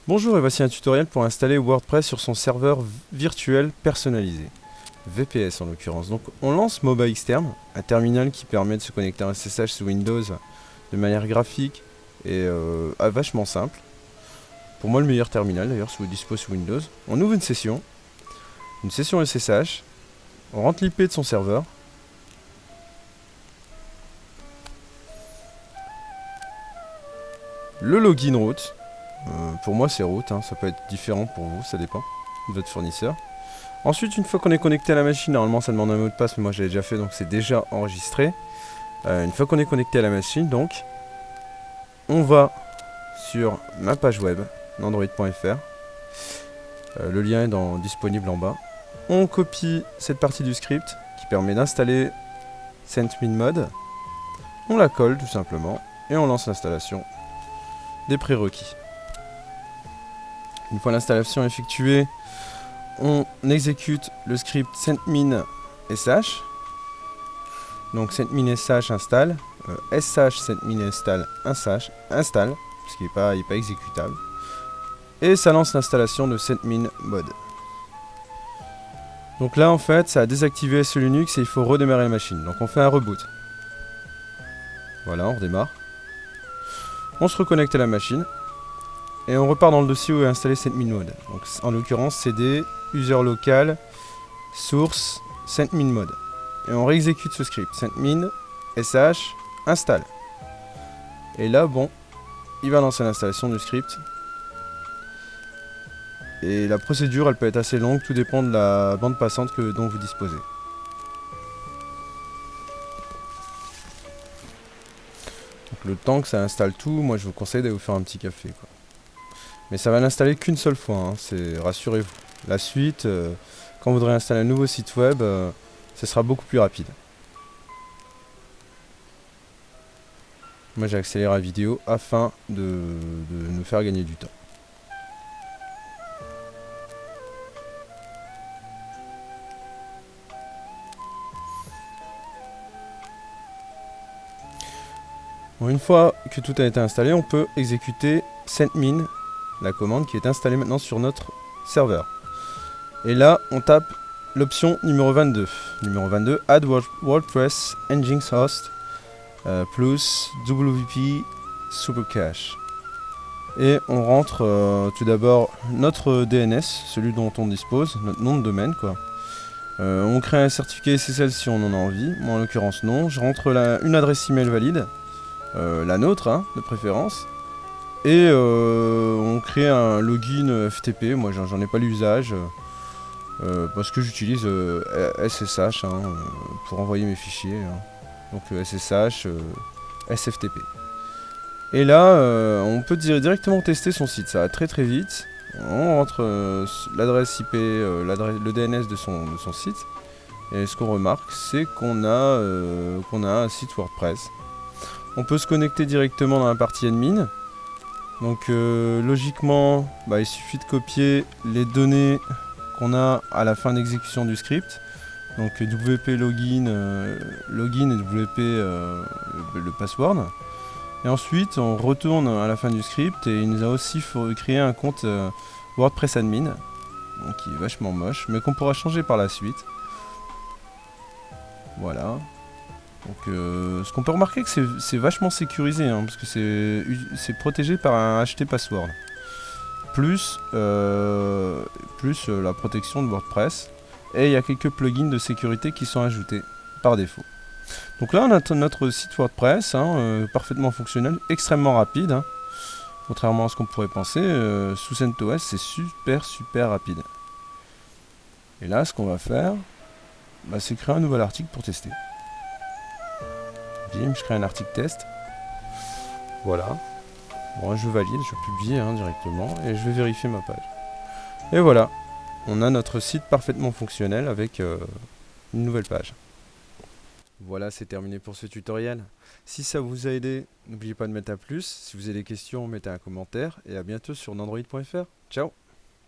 Bonjour et voici un tutoriel pour installer WordPress sur son serveur virtuel personnalisé. VPS en l'occurrence. Donc on lance MOBA Xterm, un terminal qui permet de se connecter à un SSH sous Windows de manière graphique et vachement simple. Pour moi le meilleur terminal d'ailleurs si vous disposez sous Windows. On ouvre une session SSH, on rentre l'IP de son serveur. Le login root. Pour moi c'est root, hein, ça peut être différent pour vous, ça dépend de votre fournisseur. Ensuite, une fois qu'on est connecté à la machine, normalement ça demande un mot de passe, mais moi je l'ai déjà fait donc c'est déjà enregistré. Une fois qu'on est connecté à la machine, donc, on va sur ma page web, nandroid.fr. Le lien est disponible en bas. On copie cette partie du script qui permet d'installer SendMinMod. On la colle tout simplement et on lance l'installation des prérequis. Une fois l'installation effectuée, on exécute le script sendmin.sh. Donc sendmin.sh installe, sh sendmin.install installe, parce qu'il n'est pas exécutable. Et ça lance l'installation de sendmin.mod. Donc là en fait ça a désactivé SE Linux et il faut redémarrer la machine. Donc on fait un reboot. Voilà, on redémarre. On se reconnecte à la machine. Et on repart dans le dossier où est installé sendmin.mod. Donc en l'occurrence cd user local source sendmin.mod. Et on réexécute ce script sendmin sh install. Et là bon, il va lancer l'installation du script. Et la procédure elle peut être assez longue, tout dépend de la bande passante dont vous disposez. Donc le temps que ça installe tout, moi je vous conseille d'aller vous faire un petit café quoi. Mais ça va l'installer qu'une seule fois, hein, rassurez-vous. La suite, quand vous voudrez installer un nouveau site web, ce sera beaucoup plus rapide. Moi j'ai accéléré la vidéo afin de nous faire gagner du temps. Bon, une fois que tout a été installé, on peut exécuter sendmin, la commande qui est installée maintenant sur notre serveur. Et là, on tape l'option numéro 22. Numéro 22, Add WordPress Engine Host plus WP Supercache. Et on rentre tout d'abord notre DNS, celui dont on dispose, notre nom de domaine quoi. On crée un certificat SSL si on en a envie, moi en l'occurrence non. Je rentre une adresse email valide, la nôtre hein, de préférence. Et on crée un login FTP, moi j'en ai pas l'usage. Parce que j'utilise SSH hein, pour envoyer mes fichiers. Hein. Donc SSH, SFTP. Et là, on peut directement tester son site. Ça va très très vite. On rentre l'adresse IP, le DNS de son site. Et ce qu'on remarque, c'est qu'on a un site WordPress. On peut se connecter directement dans la partie admin. Donc logiquement, il suffit de copier les données qu'on a à la fin d'exécution du script. Donc WP login, login et WP le password. Et ensuite on retourne à la fin du script et il nous a aussi créé un compte WordPress admin. Donc qui est vachement moche mais qu'on pourra changer par la suite. Voilà. Donc ce qu'on peut remarquer que c'est vachement sécurisé hein, parce que c'est protégé par un HT password. Plus la protection de WordPress. Et il y a quelques plugins de sécurité qui sont ajoutés par défaut. Donc là on a notre site WordPress, hein, parfaitement fonctionnel, extrêmement rapide. Hein, contrairement à ce qu'on pourrait penser, sous CentOS c'est super rapide. Et là ce qu'on va faire, c'est créer un nouvel article pour tester. Bim, je crée un article test. Voilà. Bon, je valide, je publie hein, directement et je vais vérifier ma page. Et voilà, on a notre site parfaitement fonctionnel avec une nouvelle page. Voilà, c'est terminé pour ce tutoriel. Si ça vous a aidé, n'oubliez pas de mettre un plus. Si vous avez des questions, mettez un commentaire et à bientôt sur nandroid.fr. Ciao!